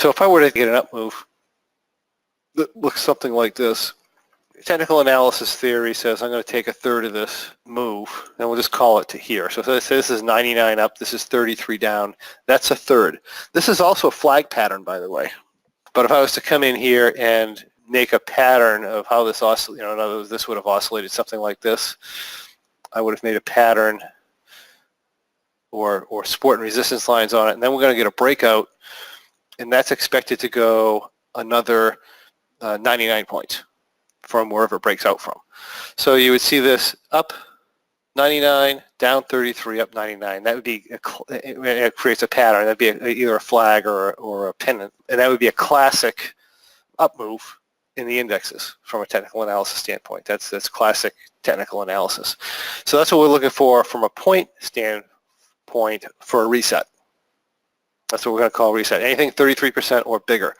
So if I were to get an up move that looks something like this, technical analysis theory says I'm going to take a third of this move, and we'll just call it to here. So let's say this is 99 up, this is 33 down. That's a third. This is also a flag pattern, by the way. But if I was to come in here and make a pattern of how this oscillates, in other words, this would have oscillated something like this. I would have made a pattern or support and resistance lines on it, and then we're going to get a breakout, and that's expected to go another 99 points from wherever it breaks out from. So you would see this up 99, down 33, up 99. That would be, it creates a pattern. That would be either a flag or a pennant, and that would be a classic up move in the indexes from a technical analysis standpoint. That's classic technical analysis. So that's what we're looking for from a point standpoint for a reset. That's what we're going to call a reset. Anything 33% or bigger.